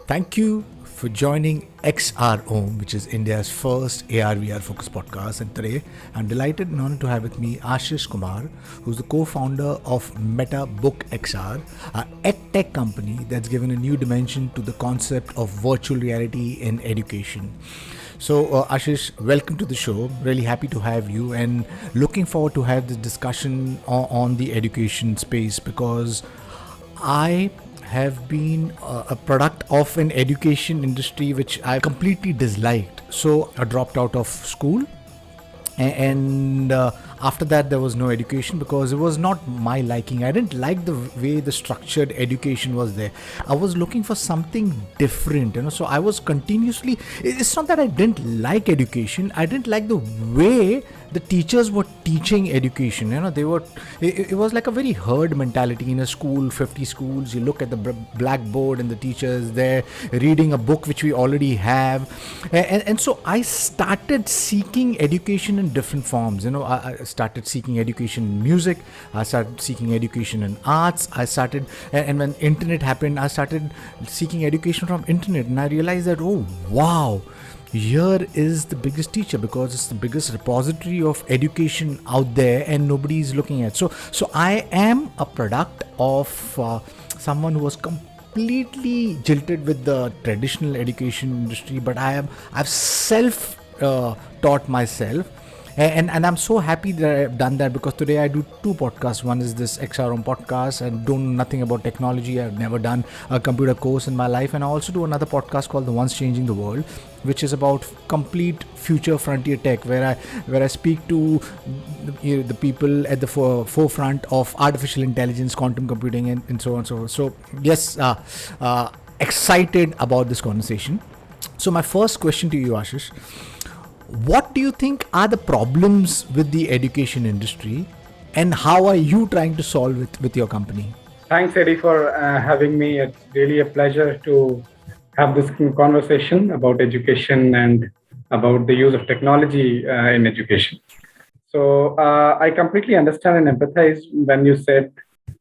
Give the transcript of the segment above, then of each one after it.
Thank you for joining XROM, which is India's first AR/VR focused podcast. And today, I'm delighted and honored to have with me Ashish Kumar, who's the co-founder of Metabook XR, a Edtech company that's given a new dimension to the concept of virtual reality in education. So, Ashish, welcome to the show. Really happy to have you, and looking forward to have this discussion on the education space because I have been a product of an education industry which I completely disliked. So I dropped out of school, and after that there was no education because it was not my liking. I didn't like the way the structured education was there. I was looking for something different, so I was continuously, it's not that I didn't like education, I didn't like the way the teachers were teaching education. They were, it was like a very herd mentality. In a school, 50 schools, you look at the blackboard and the teachers there reading a book which we already have, and so I started seeking education in different forms. I started seeking education in music, I started seeking education in arts, I started, and when internet happened, I started seeking education from internet, and I realized that, oh wow, here is the biggest teacher because it's the biggest repository of education out there and nobody is looking at. So I am a product of someone who was completely jilted with the traditional education industry, but I've self taught myself. And I'm so happy that I've done that because today I do two podcasts. One is this XROM podcast, and don't know nothing about technology. I've never done a computer course in my life, and I also do another podcast called The Ones Changing the World, which is about complete future frontier tech, where I speak to the people at the forefront of artificial intelligence, quantum computing, and so on and so forth. So yes, excited about this conversation. So my first question to you, Ashish: what do you think are the problems with the education industry, and how are you trying to solve it with your company? Thanks, Eddie, for having me. It's really a pleasure to have this conversation about education and about the use of technology in education. So I completely understand and empathize when you said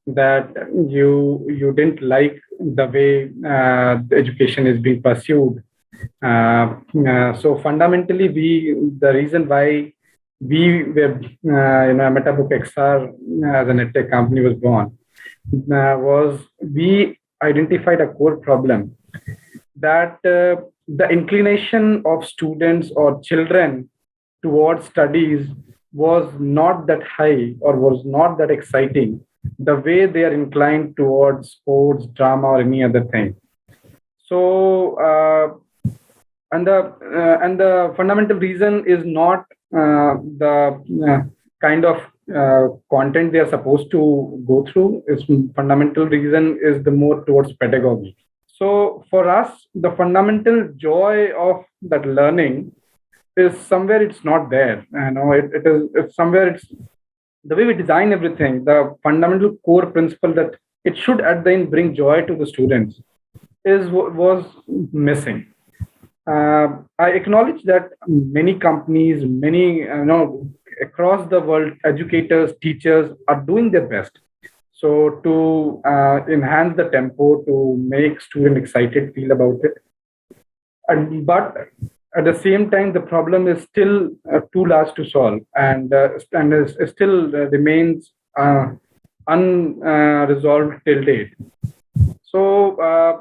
that you didn't like the way the education is being pursued. So fundamentally, the reason why we were, Metabook XR as an Edtech company was born was we identified a core problem that the inclination of students or children towards studies was not that high or was not that exciting the way they are inclined towards sports, drama, or any other thing. So and the fundamental reason is not the kind of content they are supposed to go through. Its fundamental reason is the more towards pedagogy. So for us, the fundamental joy of that learning is somewhere it's not there. It is it's somewhere it's the way we design everything. The fundamental core principle that it should at the end bring joy to the students was missing. I acknowledge that many companies, across the world, educators, teachers are doing their best. So to enhance the tempo, to make students excited, feel about it. But at the same time, the problem is still too large to solve, and still remains unresolved till date. So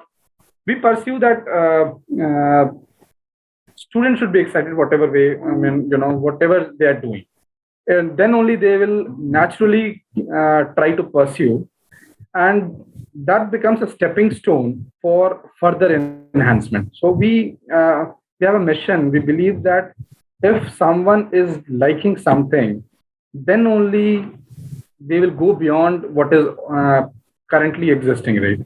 we pursue that. Students should be excited whatever way, whatever they are doing. And then only they will naturally try to pursue. And that becomes a stepping stone for further enhancement. So we have a mission. We believe that if someone is liking something, then only they will go beyond what is currently existing, right?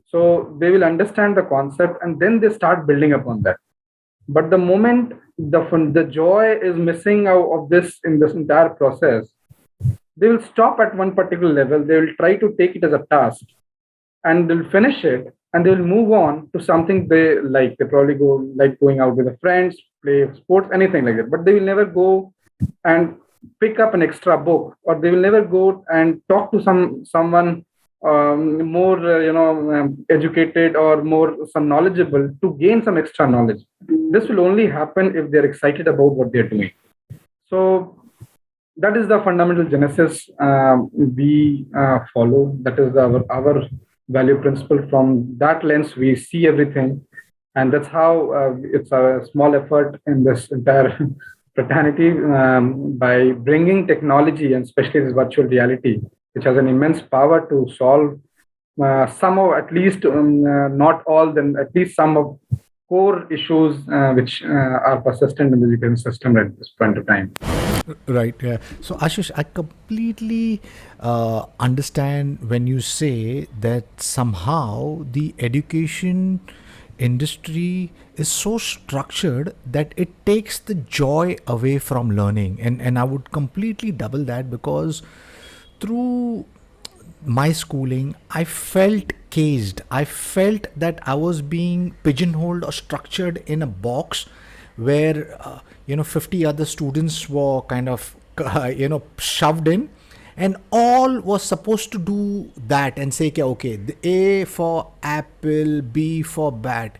So they will understand the concept and then they start building upon that. But the moment the joy is missing out of this in this entire process, they will stop at one particular level. They will try to take it as a task, and they'll finish it, and they'll move on to something they like. They probably go like going out with their friends, play sports, anything like that. But they will never go and pick up an extra book, or they will never go and talk to someone more educated or more some knowledgeable to gain some extra knowledge. This will only happen if they're excited about what they're doing. So that is the fundamental genesis we follow. That is our value principle. From that lens, we see everything, and that's how it's a small effort in this entire fraternity by bringing technology and especially this virtual reality, which has an immense power to solve some of at least not all, then at least some of core issues which are persistent in the education system at this point of time. Right. Yeah. So, Ashish, I completely understand when you say that somehow the education industry is so structured that it takes the joy away from learning, and I would completely double that, because through my schooling, I felt caged. I felt that I was being pigeonholed or structured in a box where 50 other students were kind of shoved in, and all was supposed to do that and say, okay, the A for apple, B for bat.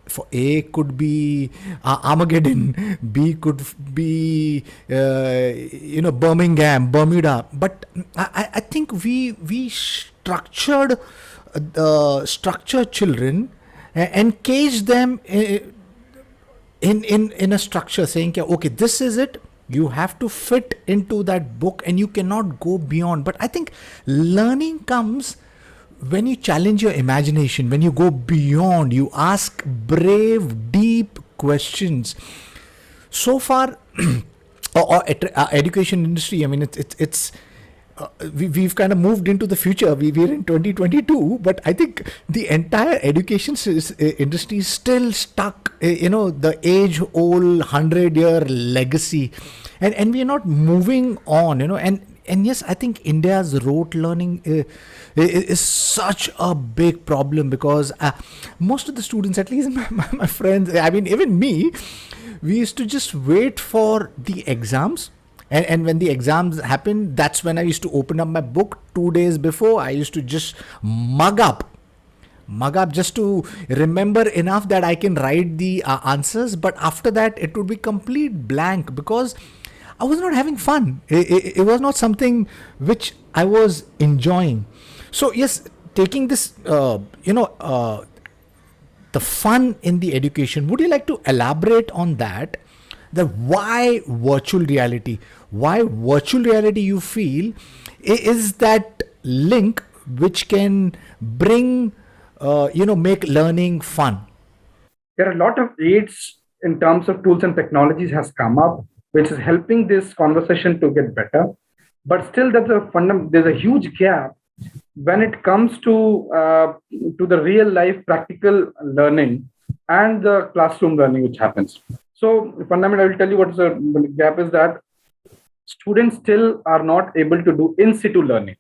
For A could be Armageddon, B could be Birmingham, Bermuda. But I think we structured children and caged them in a structure, saying, okay, this is it. You have to fit into that book and you cannot go beyond. But I think learning comes when you challenge your imagination, when you go beyond, you ask brave, deep questions. So far, education industry, I mean, we've kind of moved into the future. We're in 2022, but I think the entire education industry is still stuck, the age-old 100-year legacy, and we're not moving on, and yes, I think India's rote learning is such a big problem, because most of the students, at least my friends, I mean, even me, we used to just wait for the exams. And when the exams happened, that's when I used to open up my book 2 days before. I used to just mug up just to remember enough that I can write the answers. But after that, it would be complete blank, because I was not having fun. It was not something which I was enjoying. So yes, taking this, the fun in the education, would you like to elaborate on that? The why virtual reality? Why virtual reality, you feel, is that link which can bring, make learning fun? There are a lot of aids in terms of tools and technologies has come up, which is helping this conversation to get better. But still, there's a huge gap when it comes to the real life practical learning and the classroom learning which happens. So fundamentally, I will tell you what is the gap is that students still are not able to do in situ learning.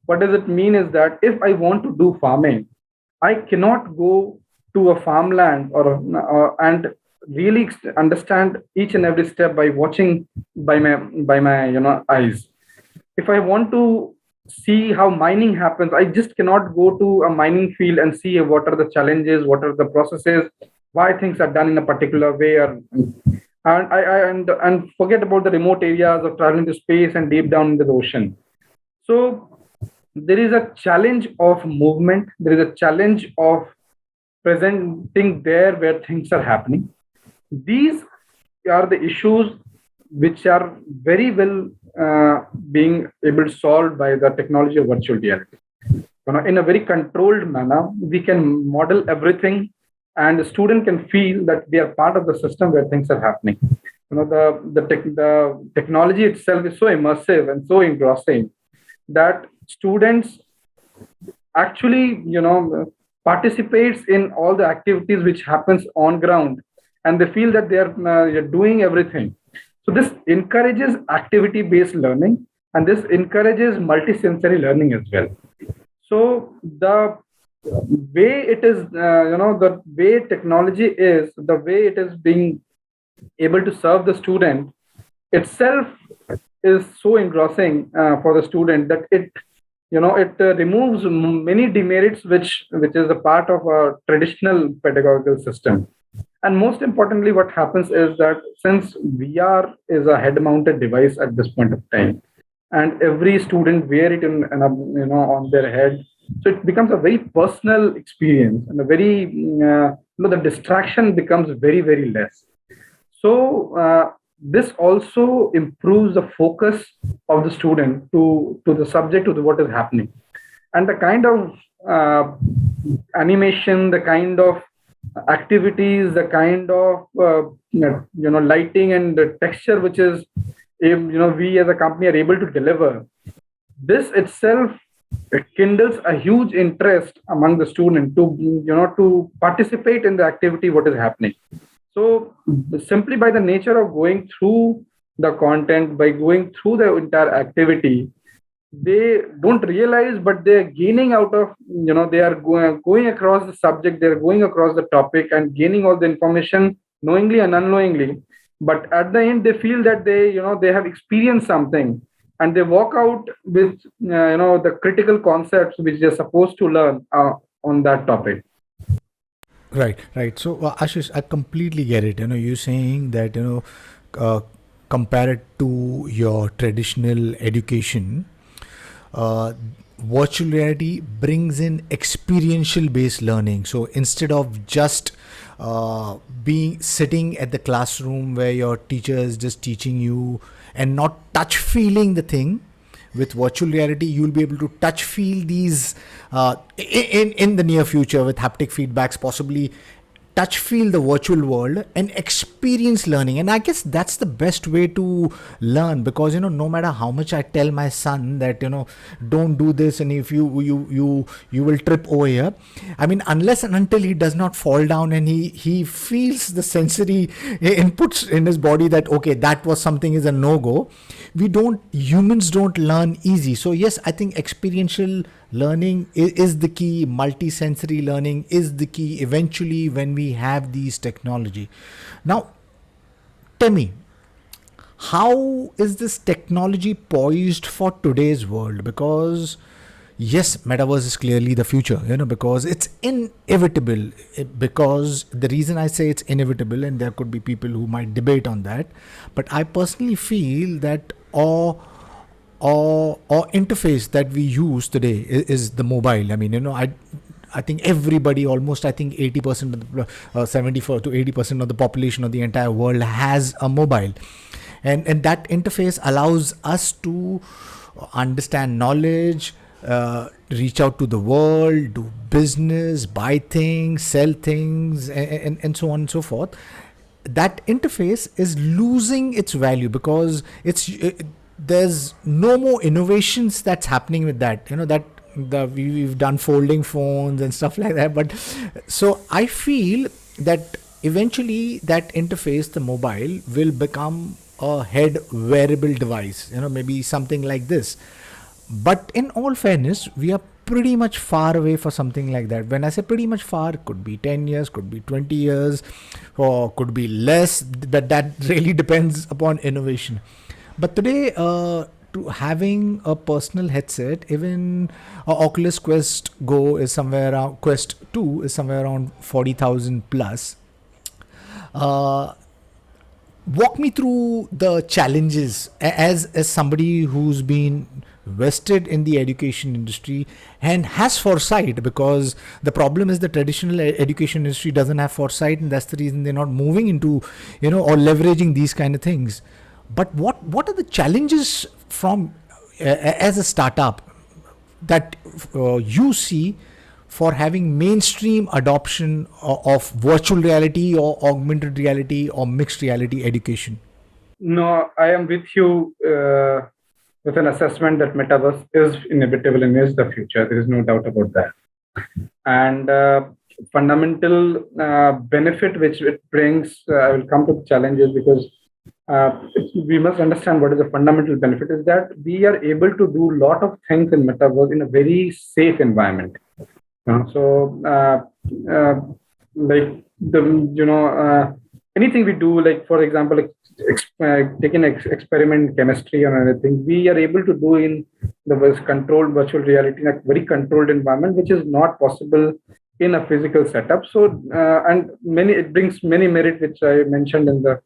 What does it mean is that if I want to do farming, I cannot go to a farmland and really understand each and every step by watching by my eyes. If I want to see how mining happens, I just cannot go to a mining field and see what are the challenges, what are the processes, why things are done in a particular way, and forget about the remote areas of traveling to space and deep down into the ocean. So there is a challenge of movement. There is a challenge of presenting there where things are happening. These are the issues which are very well being able to solve by the technology of virtual reality. In a very controlled manner, we can model everything, and the student can feel that they are part of the system where things are happening. The technology itself is so immersive and so engrossing that students actually participates in all the activities which happens on ground, and they feel that they are doing everything. So this encourages activity based learning, and this encourages multisensory learning as well. So the way it is, the way technology is, the way it is being able to serve the student itself is so engrossing for the student that it removes many demerits which is a part of a traditional pedagogical system. And most importantly, what happens is that since VR is a head-mounted device at this point of time, and every student wear it on their head, so it becomes a very personal experience, and a very the distraction becomes very very less. So this also improves the focus of the student to the subject, to what is happening, and the kind of animation, the kind of activities, the kind of lighting and the texture which is we as a company are able to deliver. This itself kindles a huge interest among the student to participate in the activity what is happening. So simply by the nature of going through the content, by going through the entire activity, they don't realize, but they're gaining out of, they are going across the subject, they're going across the topic and gaining all the information knowingly and unknowingly. But at the end, they feel that they have experienced something, and they walk out with, the critical concepts which they're supposed to learn on that topic. Right, right. So, Ashish, I completely get it. You're saying that, compare it to your traditional education, uh, virtual reality brings in experiential based learning. So instead of just being sitting at the classroom where your teacher is just teaching you and not touch feeling the thing, with virtual reality you'll be able to touch feel these in the near future with haptic feedbacks, possibly touch feel the virtual world and experience learning. And I guess that's the best way to learn, because no matter how much I tell my son that don't do this, and if you will trip over here, I mean, unless and until he does not fall down and he feels the sensory inputs in his body that okay, that was something is a no go, humans don't learn easy. So yes, I think experiential learning is the key. Multi-sensory learning is the key eventually when we have these technology. Now tell me, how is this technology poised for today's world? Because yes, metaverse is clearly the future, because it's inevitable. Because the reason I say it's inevitable, and there could be people who might debate on that, but I personally feel that or interface that we use today is the mobile. I mean, I think everybody, almost I think 80% of the 74 to 80% of the population of the entire world has a mobile, and that interface allows us to understand knowledge, reach out to the world, do business, buy things, sell things, and so on and so forth. That interface is losing its value because there's no more innovations that's happening with that. That we've done folding phones and stuff like that. But so I feel that eventually that interface, the mobile, will become a head wearable device. Maybe something like this. But in all fairness, we are pretty much far away for something like that. When I say pretty much far, it could be 10 years, could be 20 years, or could be less, but that really depends upon innovation. But today, to having a personal headset, even Oculus Quest Go is somewhere around, Quest 2 is somewhere around 40,000 plus. Uh, Walk me through the challenges as somebody who's been vested in the education industry and has foresight, because the problem is the traditional education industry doesn't have foresight, and that's the reason they're not moving into or leveraging these kind of things. But what are the challenges from as a startup that you see for having mainstream adoption of virtual reality or augmented reality or mixed reality education? No, I am with you with an assessment that metaverse is inevitable and is the future. There is no doubt about that. And fundamental benefit which it brings, I will come to the challenges, because we must understand what is the fundamental benefit is that we are able to do a lot of things in metaverse in a very safe environment. So like the anything we do, like for example, taking experiment chemistry or anything, we are able to do in the controlled virtual reality in a very controlled environment, which is not possible in a physical setup. So and many, it brings many merit, which I mentioned in the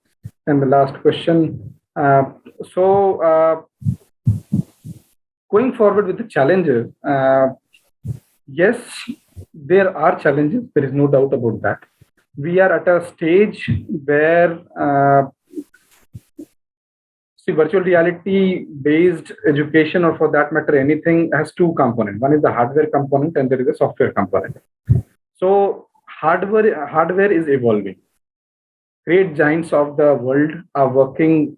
last question. So going forward with the challenges, yes, there are challenges. There is no doubt about that. We are at a stage where virtual reality based education, or for that matter anything, has two components. One is the hardware component and there is a software component. So hardware is evolving. Great giants of the world are working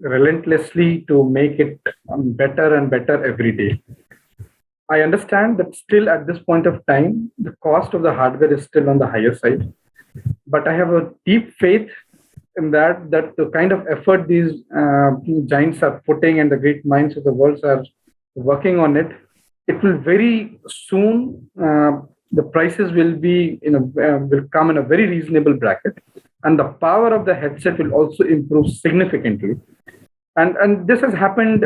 relentlessly to make it better and better every day. I understand that still at this point of time, the cost of the hardware is still on the higher side. But I have a deep faith in that the kind of effort these giants are putting and the great minds of the world are working on it, it will very soon, the prices will be will come in a very reasonable bracket, and the power of the headset will also improve significantly. And this has happened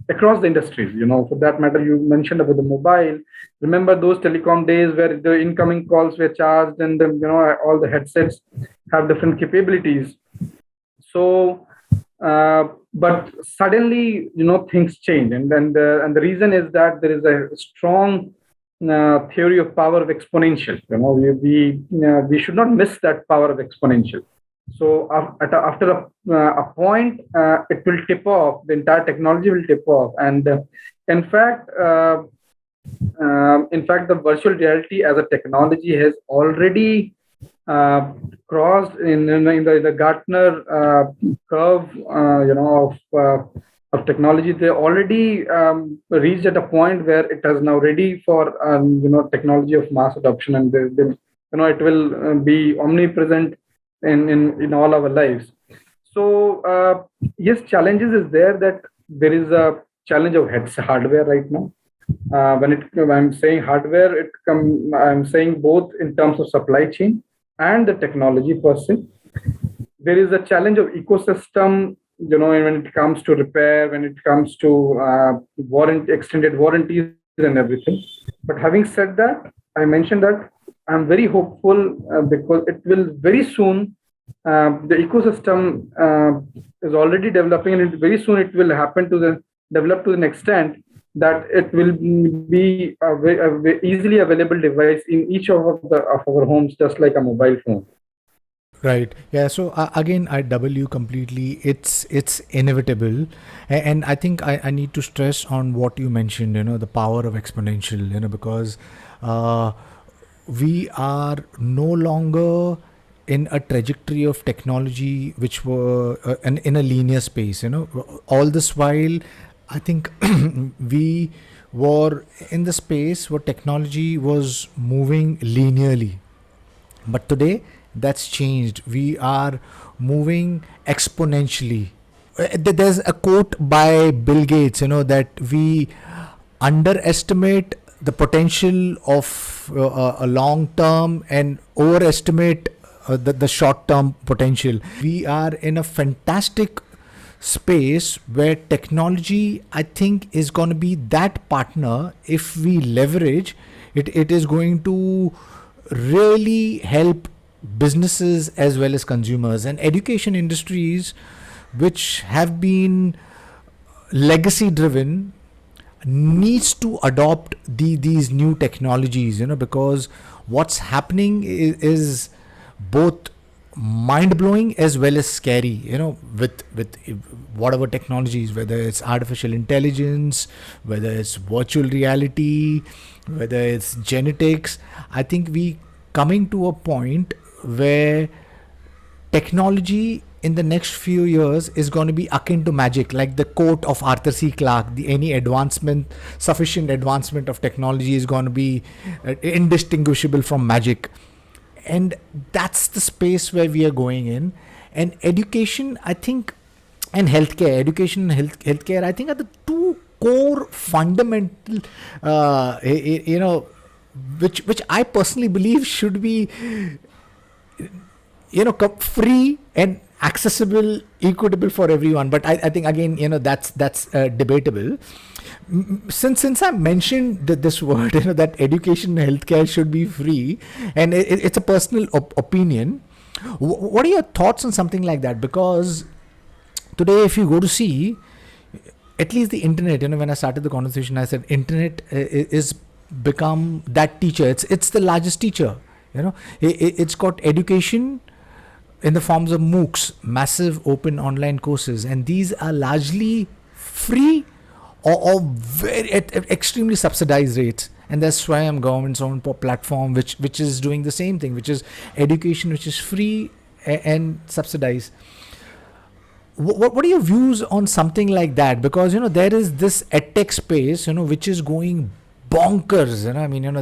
across the industries. For that matter, you mentioned about the mobile. Remember those telecom days where the incoming calls were charged, and all the headsets have different capabilities. So, but suddenly, things change, and the reason is that there is a strong theory of power of exponential. We should not miss that power of exponential. So after a point, it will tip off. The entire technology will tip off, and in fact, the virtual reality as a technology has already crossed in the Gartner curve, of technology. They already reached at a point where it is now ready for technology of mass adoption, and it will be omnipresent in all our lives. So yes, challenges is there, that there is a challenge of hardware right now. When I'm saying hardware, I'm saying both in terms of supply chain and the technology per se. There is a challenge of ecosystem, when it comes to repair, when it comes to extended warranties and everything. But having said that, I mentioned that I'm very hopeful because it will very soon, the ecosystem is already developing, and very soon it will develop to an extent that it will be a very easily available device in each of our homes, just like a mobile phone. Right. Yeah. So again, I double you completely. It's inevitable, and I think I need to stress on what you mentioned. The power of exponential. Because we are no longer in a trajectory of technology which were in a linear space. All this while, I think we were in the space where technology was moving linearly. But today, that's changed. We are moving exponentially. There's a quote by Bill Gates, that we underestimate the potential of a long term and overestimate the short term potential. We are in a fantastic space where technology, I think, is going to be that partner. If we leverage it, it is going to really help businesses as well as consumers and education industries, which have been legacy driven, needs to adopt these new technologies, because what's happening is both mind blowing as well as scary, with whatever technologies, whether it's artificial intelligence, whether it's virtual reality, whether it's genetics. I think we coming to a point where technology in the next few years is going to be akin to magic, like the quote of Arthur C. Clarke: any sufficient advancement of technology is going to be indistinguishable from magic. And that's the space where we are going in. And education, I think, and healthcare, healthcare, I think, are the two core fundamental, which I personally believe should be free and accessible, equitable for everyone. But I think again, that's debatable. Since I mentioned this word, that education and healthcare should be free, and it's a personal opinion. What are your thoughts on something like that? Because today, if you go to see, at least the internet, when I started the conversation, I said internet is become that teacher. It's the largest teacher. It's got education in the forms of MOOCs, massive open online courses, and these are largely free or very at extremely subsidized rates. And there's Swayam, government's own platform, which is doing the same thing, which is education, which is free and subsidized. What are your views on something like that? Because there is this edtech space, which is going bonkers.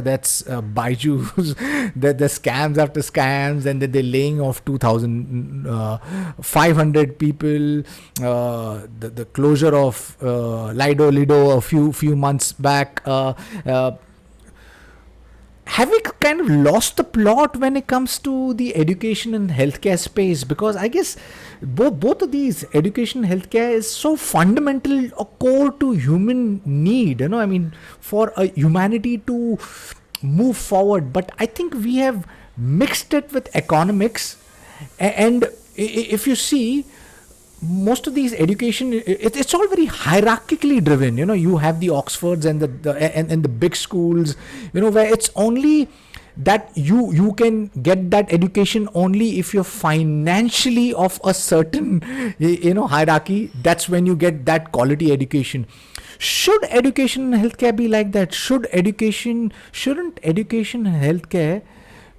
That's Baiju's, the scams after scams, and then they're laying off 2,500 people. The closure of Lido a few months back. Have we kind of lost the plot when it comes to the education and healthcare space? Because I guess both of these, education and healthcare, is so fundamental, a core to human need, for humanity to move forward. But I think we have mixed it with economics. And if you see, most of these education, it's all very hierarchically driven. You have the Oxfords and the big schools, where it's only that you can get that education only if you're financially of a certain hierarchy. That's when you get that quality education. Should education and healthcare be like that? Shouldn't education and healthcare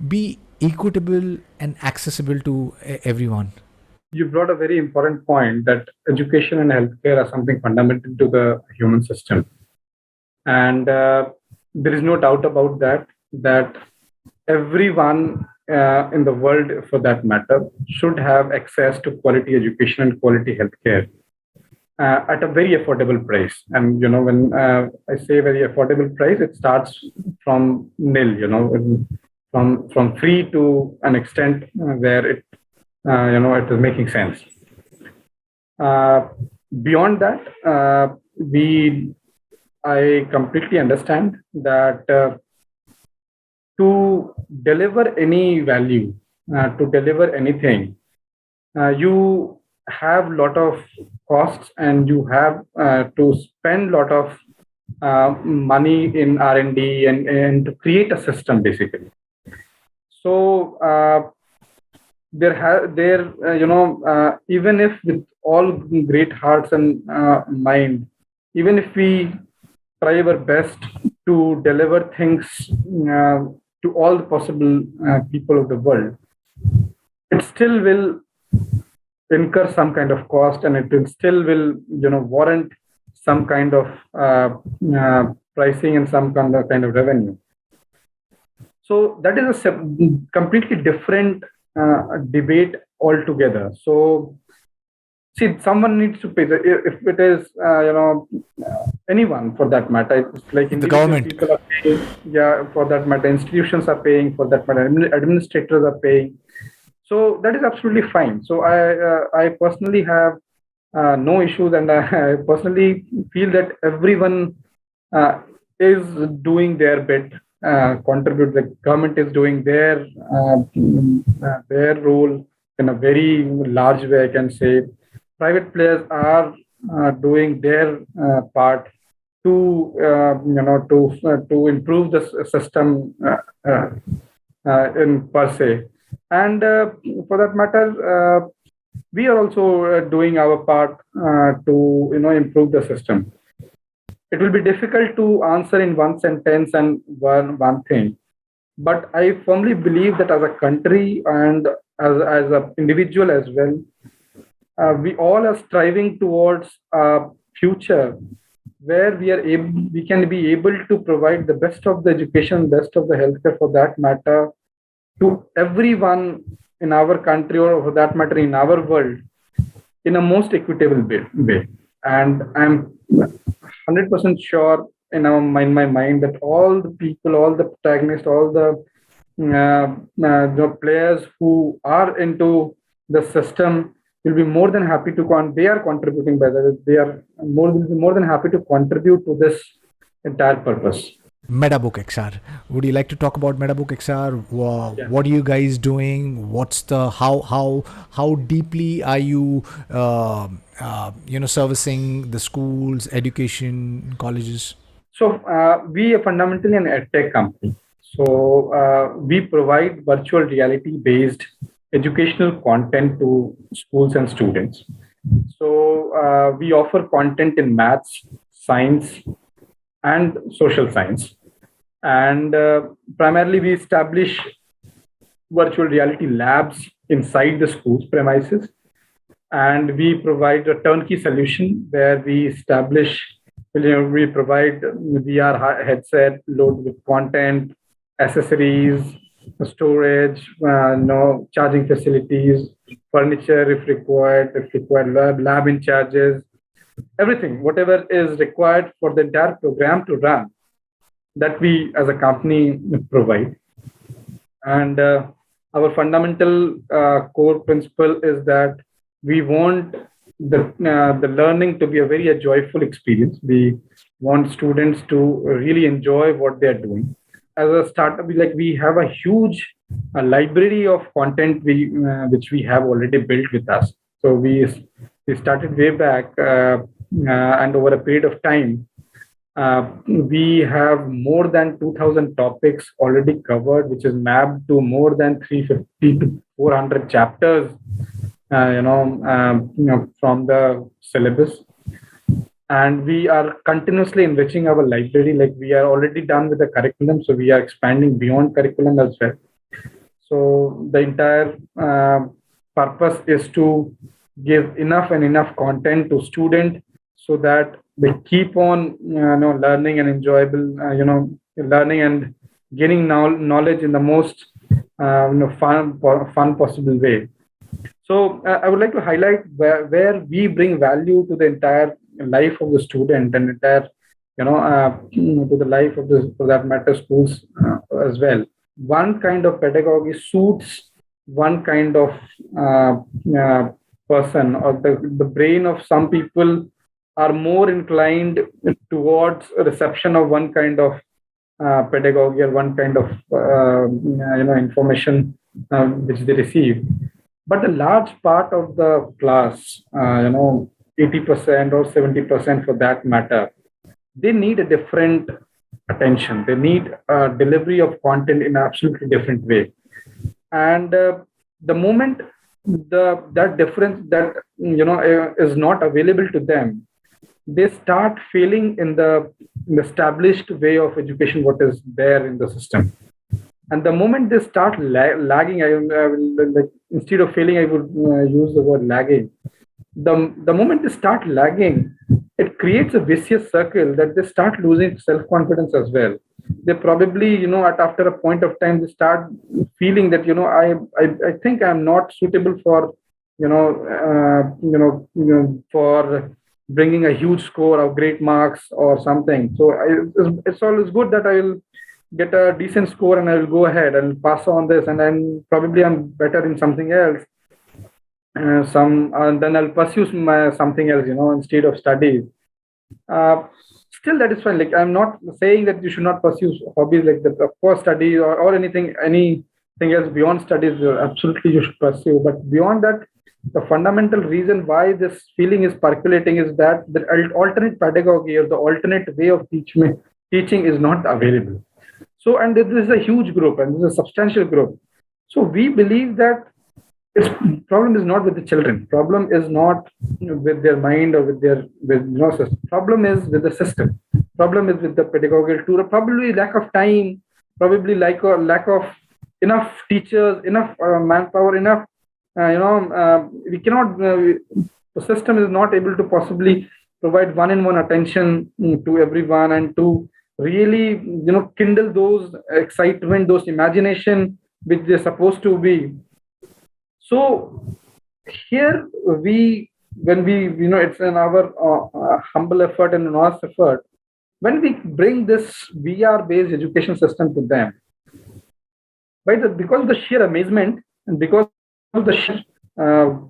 be equitable and accessible to everyone? You brought a very important point that education and healthcare are something fundamental to the human system. And there is no doubt about that everyone in the world, for that matter, should have access to quality education and quality healthcare at a very affordable price. And, when I say very affordable price, it starts from nil, from free to an extent where it is making sense. Beyond that, I completely understand that to deliver any value, to deliver anything, you have a lot of costs, and you have to spend a lot of money in R&D and to create a system, basically. So even if with all great hearts and mind, even if we try our best to deliver things to all the possible people of the world, it still will incur some kind of cost, and it still will warrant some kind of pricing and some kind of revenue. So that is a completely different debate altogether. So, see, someone needs to pay. If it is, anyone for that matter, it's like the government. People are paying, for that matter, institutions are paying, for that matter, administrators are paying. So that is absolutely fine. So I personally have no issues, and I personally feel that everyone is doing their bit. Contribute. The government is doing their role in a very large way, I can say. Private players are doing their part to to improve the system in per se, and for that matter, we are also doing our part to improve the system. It will be difficult to answer in one sentence and one thing, but I firmly believe that as a country and as an individual as well, we all are striving towards a future where we can be able to provide the best of the education, best of the healthcare, for that matter, to everyone in our country, or for that matter in our world, in a most equitable way. And I'm 100% sure in my mind that all the people, all the protagonists, all the the players who are into the system will be more than happy to they are contributing, by the way, they are will be more than happy to contribute to this entire purpose. Metabook XR. Would you like to talk about Metabook XR? Yeah. What are you guys doing? What's the how deeply are you servicing the schools, education, colleges? So we are fundamentally an Edtech company. So we provide virtual reality based educational content to schools and students. So we offer content in maths, science, and social science. And primarily, we establish virtual reality labs inside the school's premises. And we provide a turnkey solution where we establish, we provide VR headset loaded with content, accessories, storage, charging facilities, furniture if required, lab in charges, everything, whatever is required for the entire program to run, that we as a company provide. And our fundamental core principle is that we want the learning to be a very joyful experience. We want students to really enjoy what they are doing. As a startup, we have a huge library of content which we have already built with us. So we started way back, and over a period of time, we have more than 2,000 topics already covered, which is mapped to more than 350 to 400 chapters, from the syllabus. And we are continuously enriching our library. Like, we are already done with the curriculum, so we are expanding beyond curriculum as well. So the entire purpose is to give enough and enough content to student so that they keep on learning and enjoyable, learning and gaining knowledge in the most fun possible way. So I would like to highlight where we bring value to the entire life of the student and entire, to the life of the, for that matter, schools as well. One kind of pedagogy suits one kind of person, or the brain of some people are more inclined towards a reception of one kind of pedagogy or one kind of information which they receive. But a large part of the class, 80% or 70% for that matter, they need a different attention. They need a delivery of content in an absolutely different way. And the moment that difference that is not available to them, they start failing in the established way of education what is there in the system. And the moment they start lagging, I will, like, instead of failing, I would use the word lagging. The moment they start lagging, it creates a vicious circle that they start losing self-confidence as well. They probably, after a point of time, they start feeling that, I think I'm not suitable for, for bringing a huge score of great marks or something. So it's always good that I will get a decent score and I will go ahead and pass on this, and then probably I'm better in something else. Then I'll pursue something else, instead of studies. Still, that is fine. Like, I'm not saying that you should not pursue hobbies like that. Of course, study or anything else beyond studies, absolutely you should pursue. But beyond that, the fundamental reason why this feeling is percolating is that the alternate pedagogy or the alternate way of teaching is not available. So, and this is a huge group and this is a substantial group. So we believe that its problem is not with the children. Problem is not with their mind or with system. Problem is with the system. Problem is with the pedagogical tool. Probably lack of time. Probably lack of enough teachers, enough manpower, enough. We cannot. The system is not able to possibly provide one-on-one attention to everyone and to really kindle those excitement, those imagination which they're supposed to be. So here when we it's in our humble effort and an honest effort, when we bring this VR based education system to them, because of the sheer amazement and because of the sheer the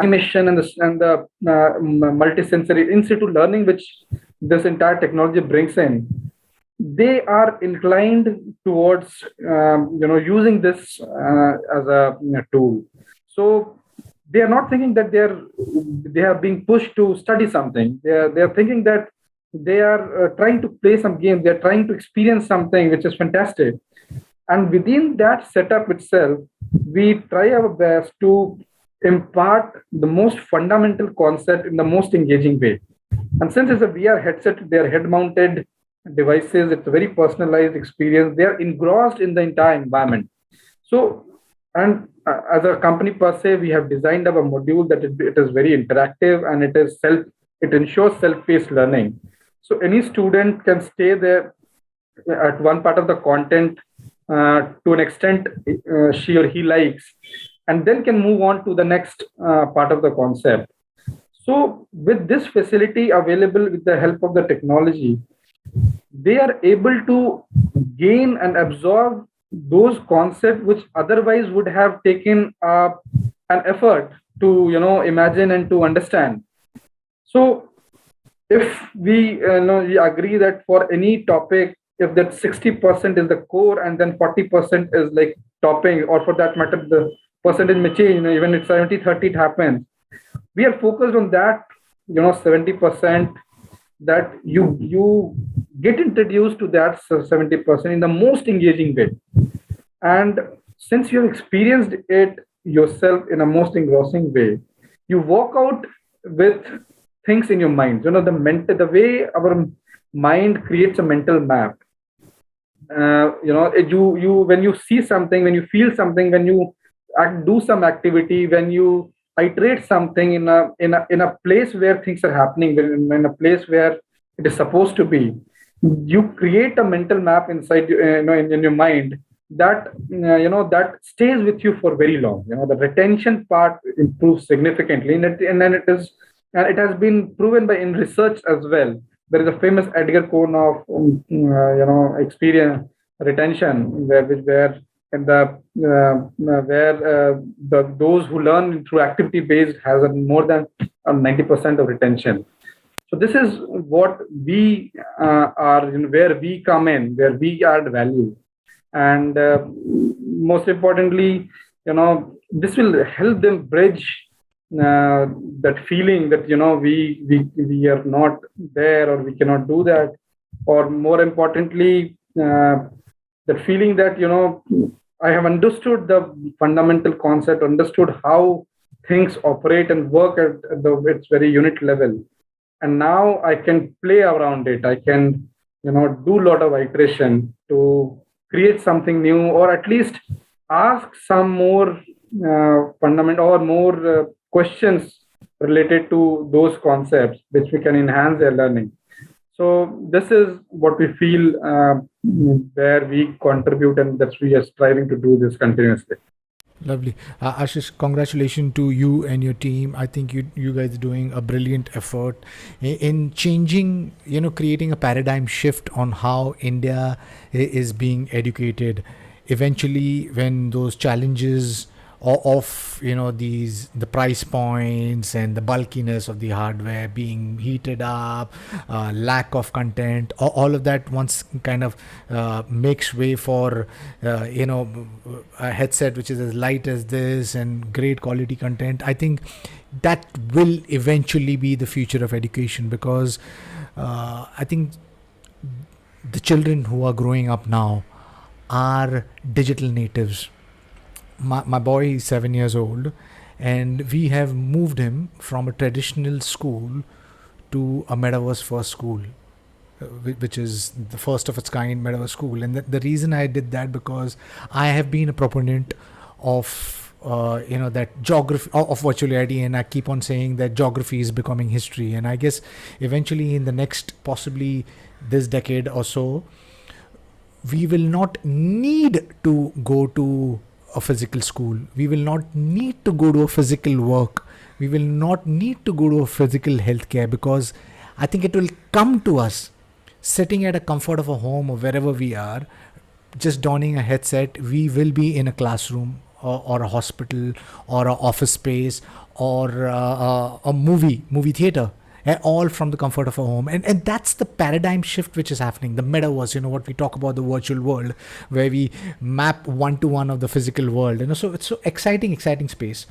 animation and the multisensory in situ learning which this entire technology brings in, they are inclined towards using this as a tool. So they are not thinking that they are being pushed to study something. They are thinking that they are trying to play some game. They are trying to experience something which is fantastic. And within that setup itself, we try our best to impart the most fundamental concept in the most engaging way. And since it's a VR headset, they are head mounted devices, it's a very personalized experience. They are engrossed in the entire environment. So, and as a company per se, we have designed our module that it is very interactive and it ensures self-paced learning. So any student can stay there at one part of the content to an extent she or he likes, and then can move on to the next part of the concept. So, with this facility available with the help of the technology, they are able to gain and absorb those concepts which otherwise would have taken an effort to imagine and to understand. So, if we agree that for any topic, if that 60% is the core and then 40% is like topping, or for that matter the percentage may change, even if 70-30 it happens, we are focused on that 70%, that you get introduced to that 70% in the most engaging way. And since you have experienced it yourself in a most engrossing way, you walk out with things in your mind. The way our mind creates a mental map. You when you see something, when you feel something, when you do some activity, when you iterate something in a place where things are happening, in a place where it is supposed to be, you create a mental map inside in your mind that that stays with you for very long. The retention part improves significantly, and it has been proven by in research as well. There is a famous Edgar Cone of experience retention, where in the where those who learn through activity based has a more than 90% of retention. So this is what we are, where we come in, where we add value, and most importantly, this will help them bridge that feeling that we are not there, or we cannot do that, or more importantly, that feeling that I have understood the fundamental concept, understood how things operate and work at its very unit level, and now I can play around it. I can do a lot of iteration to create something new, or at least ask some more fundamental or more questions related to those concepts which we can enhance their learning. So this is what we feel where we contribute, and that we are striving to do this continuously. Lovely. Ashish, congratulations to you and your team. I think you guys are doing a brilliant effort in changing, creating a paradigm shift on how India is being educated. Eventually, when those challenges of the price points and the bulkiness of the hardware being heated up, lack of content, all of that once kind of makes way for a headset which is as light as this and great quality content. I think that will eventually be the future of education, because I think the children who are growing up now are digital natives. My boy is 7 years old, and we have moved him from a traditional school to a Metaverse first school, which is the first of its kind Metaverse school. And the reason I did that, because I have been a proponent of that geography of virtual reality, and I keep on saying that geography is becoming history. And I guess eventually in the next, possibly this decade or so, we will not need to go to a physical school. We will not need to go to a physical work. We will not need to go to a physical healthcare, because I think it will come to us sitting at a comfort of a home or wherever we are, just donning a headset, we will be in a classroom or a hospital or a office space or a movie theater, all from the comfort of our home. And that's the paradigm shift which is happening. The metaverse, what we talk about, the virtual world, where we map one to one of the physical world. So it's so exciting space.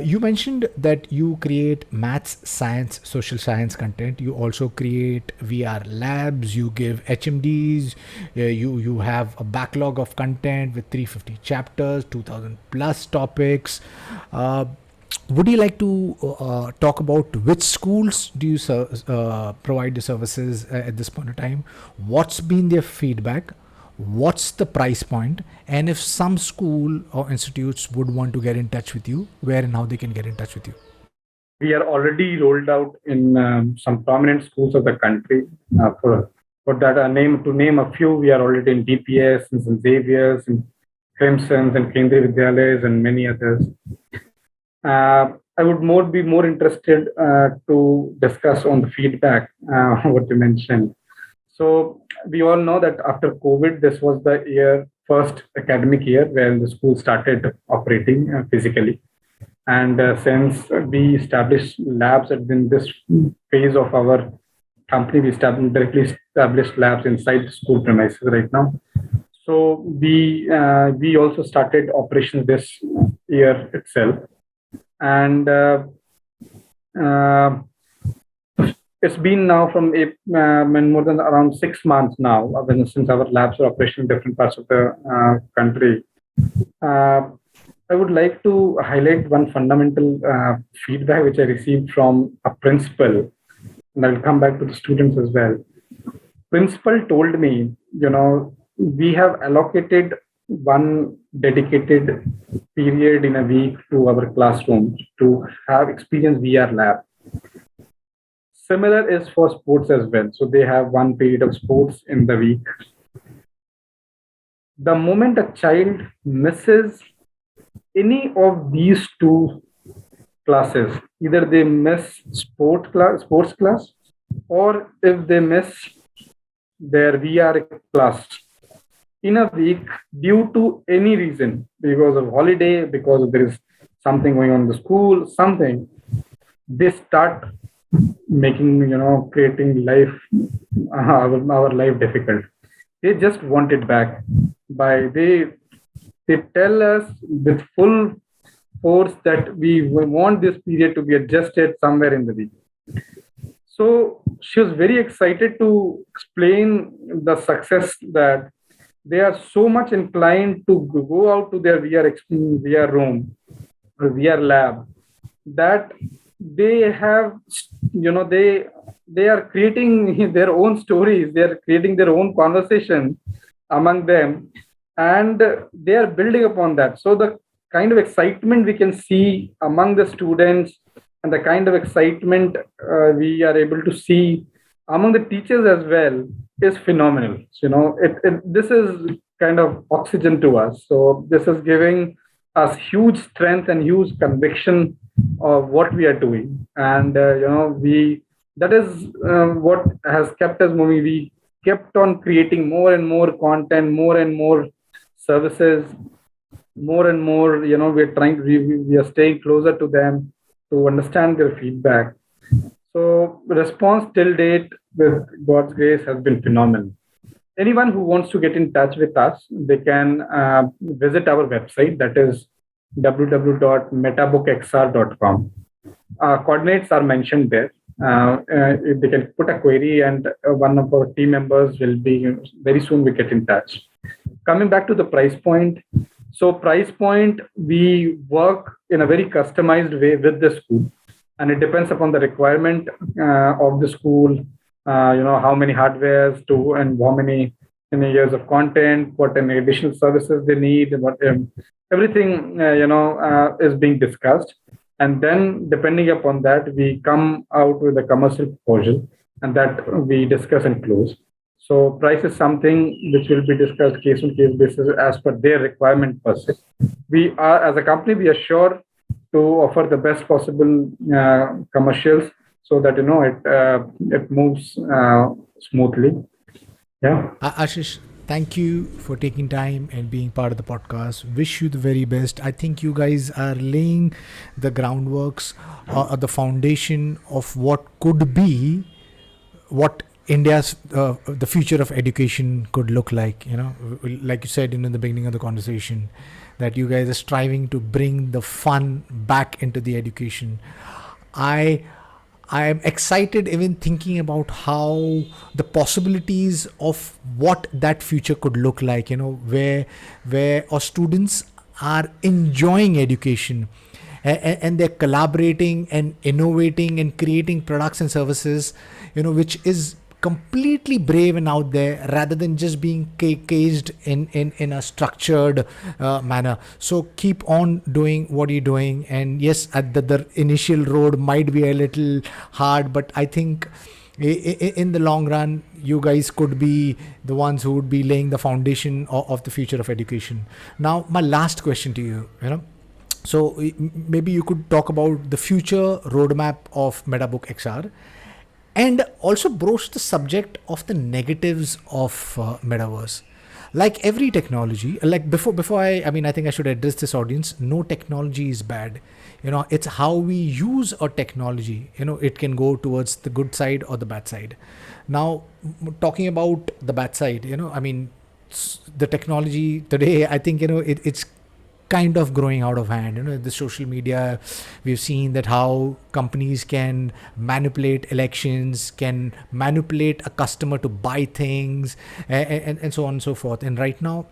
You mentioned that you create maths, science, social science content. You also create VR labs. You give HMDs. You have a backlog of content with 350 chapters, 2,000 plus topics. Uh, would you like to talk about which schools do you provide the services at this point of time? What's been their feedback? What's the price point? And if some school or institutes would want to get in touch with you, where and how they can get in touch with you? We are already rolled out in some prominent schools of the country. For that, to name a few, we are already in DPS, and St. Xavier's, and Crimson's, and Kendriya Vidyalayas, and many others. I would be more interested to discuss on the feedback, what you mentioned. So we all know that after COVID, this was the first academic year when the school started operating physically. And since we established labs in this phase of our company, we directly established labs inside the school premises right now. So we also started operations this year itself. And it's been now from more than around 6 months now since our labs are operational in different parts of the country. I would like to highlight one fundamental feedback which I received from a principal, and I'll come back to the students as well. Principal told me, we have allocated one dedicated period in a week to our classrooms to have experience VR lab. Similar is for sports as well. So they have one period of sports in the week. The moment a child misses any of these two classes, either they miss sports class, or if they miss their VR class in a week due to any reason, because of holiday, because there is something going on in the school, something, they start creating our life difficult. They just want it back. They tell us with full force that we want this period to be adjusted somewhere in the week. So she was very excited to explain the success, that they are so much inclined to go out to their VR room or VR lab, that they have, they are creating their own stories, they are creating their own conversation among them, and they are building upon that. So the kind of excitement we can see among the students and the kind of excitement we are able to see among the teachers as well is phenomenal. This is kind of oxygen to us. So this is giving us huge strength and huge conviction of what we are doing. And, that is what has kept us moving. We kept on creating more and more content, more and more services, more and more, we are staying closer to them to understand their feedback. So response till date, with God's grace, has been phenomenal. Anyone who wants to get in touch with us, they can visit our website, that is www.metabookxr.com. Coordinates are mentioned there. They can put a query, and one of our team members will be, very soon we get in touch. Coming back to the price point. So price point, we work in a very customized way with the school, and it depends upon the requirement of the school, how many hardwares to, and how many years of content, what any additional services they need, and what everything is being discussed. And then depending upon that, we come out with a commercial proposal, and that we discuss and close. So price is something which will be discussed case on case basis as per their requirement per se. We are, as a company, we are sure to offer the best possible commercials, so that it moves smoothly. Yeah. Ashish, Thank you for taking time and being part of the podcast. Wish you the very best. I think you guys are laying the groundworks or the foundation of what could be what India's the future of education could look like. Like you said in the beginning of the conversation, that you guys are striving to bring the fun back into the education. I I am excited even thinking about how the possibilities of what that future could look like. Where our students are enjoying education, and they're collaborating and innovating and creating products and services, which is completely brave and out there rather than just being caged in a structured manner. So keep on doing what you're doing. And yes, at the initial road might be a little hard, but I think in the long run, you guys could be the ones who would be laying the foundation of the future of education. Now, my last question to you. So maybe you could talk about the future roadmap of Metabook XR, and also broach the subject of the negatives of metaverse. Like every technology, like before I mean, I think I should address this audience. No technology is bad. It's how we use a technology. It can go towards the good side or the bad side. Now, talking about the bad side, I mean, the technology today, I think, it's kind of growing out of hand. The social media, we've seen that how companies can manipulate elections, can manipulate a customer to buy things, and so on and so forth. And right now,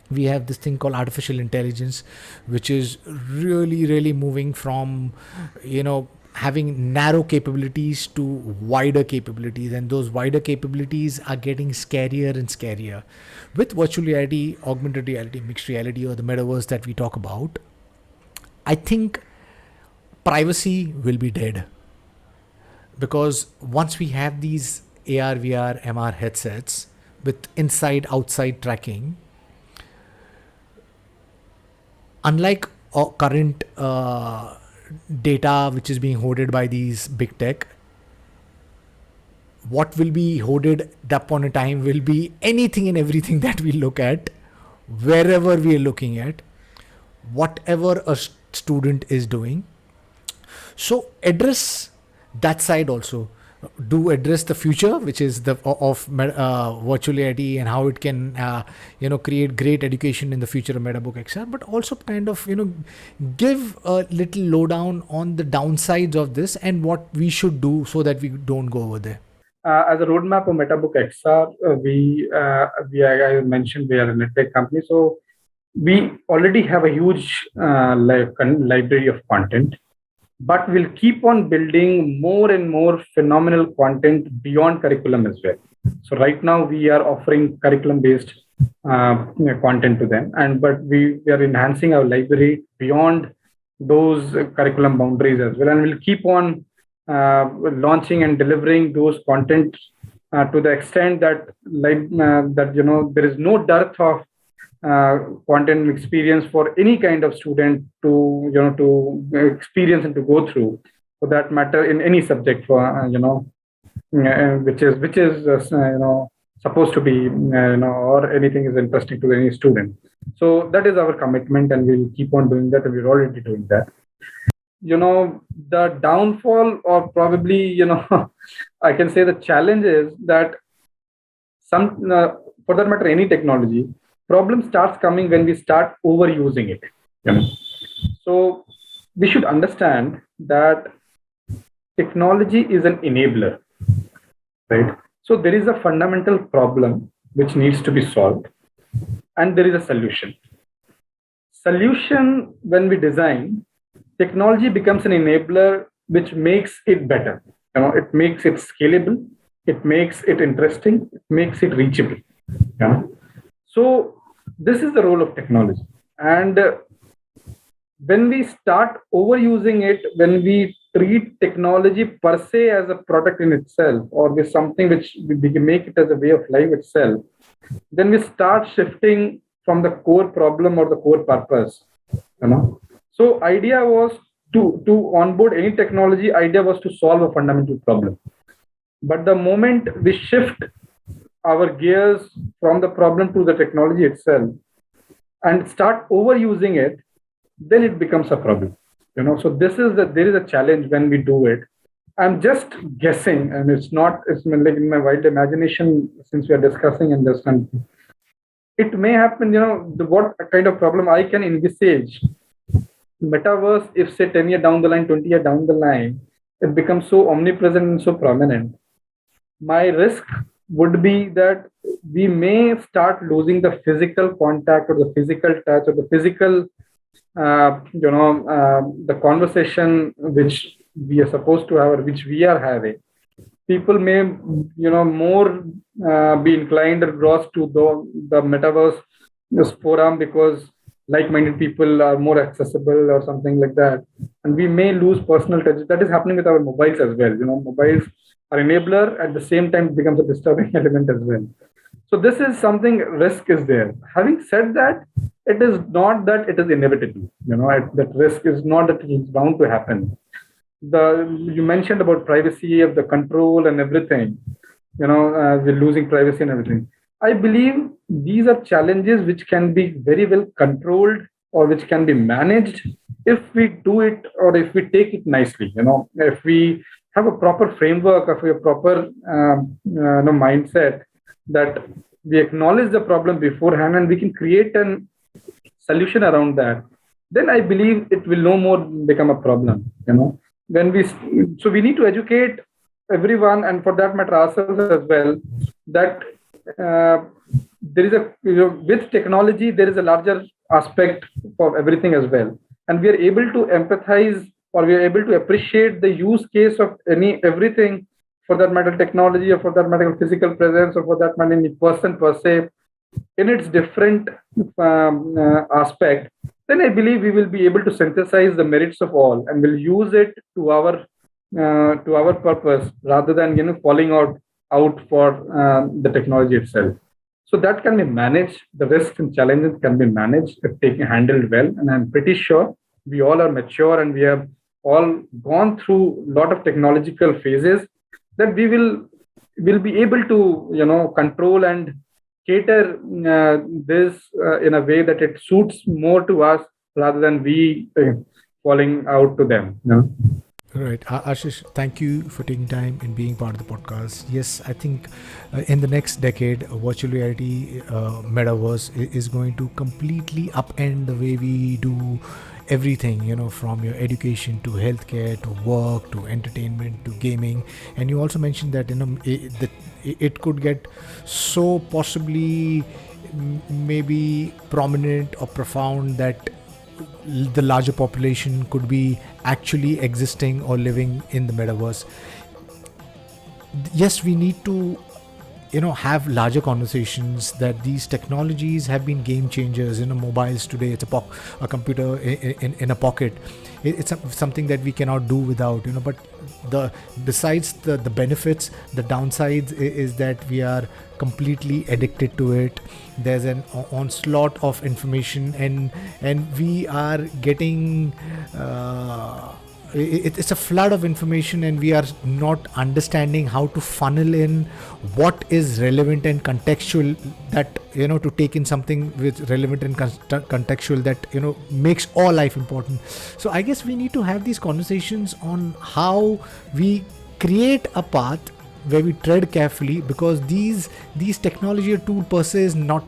we have this thing called artificial intelligence, which is really, really moving from, having narrow capabilities to wider capabilities, and those wider capabilities are getting scarier and scarier. With virtual reality, augmented reality, mixed reality, or the metaverse that we talk about, I think privacy will be dead, because once we have these AR, VR, MR headsets with inside outside tracking, unlike current data which is being hoarded by these big tech, what will be hoarded at that point in time will be anything and everything that we look at, wherever we are looking at, whatever a student is doing. So address that side also. Do address the future, which is the of virtual reality, and how it can create great education in the future of Metabook XR, but also kind of give a little lowdown on the downsides of this and what we should do so that we don't go over there. As a roadmap of Metabook XR, I mentioned we are an Edtech company, so we already have a huge library of content, but we'll keep on building more and more phenomenal content beyond curriculum as well. So right now we are offering curriculum-based content to them, but we are enhancing our library beyond those curriculum boundaries as well, and we'll keep on launching and delivering those content to the extent that there is no dearth of content experience for any kind of student to experience and to go through, for that matter, in any subject, for which is supposed to be or anything is interesting to any student. So that is our commitment, and we'll keep on doing that, and we're already doing that. The downfall, or probably I can say the challenge, is that some for that matter, any technology, problem starts coming when we start overusing it. So we should understand that technology is an enabler, right? So there is a fundamental problem which needs to be solved, and there is a solution. Solution, when we design, technology becomes an enabler which makes it better. It makes it scalable, it makes it interesting, it makes it reachable. So this is the role of technology. And when we start overusing it, when we treat technology per se as a product in itself, or with something which we can make it as a way of life itself, then we start shifting from the core problem or the core purpose. So idea was to onboard any technology, idea was to solve a fundamental problem. But the moment we shift our gears from the problem to the technology itself and start overusing it, then it becomes a problem. So there is a challenge when we do it. I'm just guessing, and it's not, it's like in my wild imagination, since we are discussing in this, and it may happen, what kind of problem I can envisage. Metaverse, if say 10 year down the line, 20 year down the line, it becomes so omnipresent and so prominent. My risk would be that we may start losing the physical contact or the physical touch or the physical, the conversation which we are supposed to have or which we are having. People may, more be inclined or gross to the metaverse forum because like-minded people are more accessible or something like that, and we may lose personal touch. That is happening with our mobiles as well. Mobiles are enabler, at the same time becomes a disturbing element as well. So this is something, risk is there. Having said that, it is not that it is inevitable. That risk is not that it is bound to happen. You mentioned about privacy of the control and everything. We're losing privacy and everything. I believe these are challenges which can be very well controlled or which can be managed if we do it or if we take it nicely. If we have a proper framework, if we have a proper mindset that we acknowledge the problem beforehand and we can create a solution around that, then I believe it will no more become a problem. So we need to educate everyone, and for that matter ourselves as well, that there is with technology there is a larger aspect for everything as well, and we are able to empathize or we are able to appreciate the use case of everything, for that matter technology, or for that matter physical presence, or for that matter any person per se, in its different aspect. Then I believe we will be able to synthesize the merits of all and will use it to our purpose, rather than falling out for the technology itself. So that can be managed. The risks and challenges can be managed if handled well. And I'm pretty sure we all are mature and we have all gone through a lot of technological phases, that we will be able to control and cater this in a way that it suits more to us rather than we falling out to them. Right. Ashish, thank you for taking time and being part of the podcast. Yes, I think in the next decade, virtual reality, metaverse is going to completely upend the way we do everything, from your education to healthcare to work to entertainment to gaming. And you also mentioned that it could get so possibly maybe prominent or profound that the larger population could be actually existing or living in the metaverse. Yes, we need to have larger conversations that these technologies have been game changers. Mobiles today, it's a computer in a pocket. It's something that we cannot do without. But besides the benefits, the downsides is that we are completely addicted to it. There's an onslaught of information, and we are getting it's a flood of information, and we are not understanding how to funnel in what is relevant and contextual, that to take in something with relevant and contextual that makes all life important. So I guess we need to have these conversations on how we create a path where we tread carefully, because these technology or tool per se is not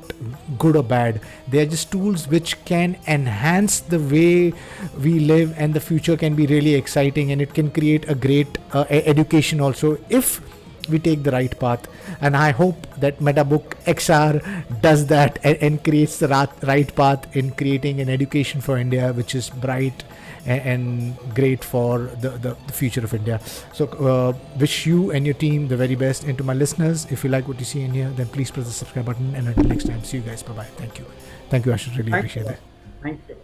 good or bad. They are just tools which can enhance the way we live, and the future can be really exciting, and it can create a great education also if we take the right path. And I hope that Metabook XR does that and creates the right path in creating an education for India which is bright and great for the future of India. So wish you and your team the very best. And to my listeners, if you like what you see in here, then please press the subscribe button. And until next time, see you guys. Bye bye. Thank you, Ashish. Really appreciate that. Thank you.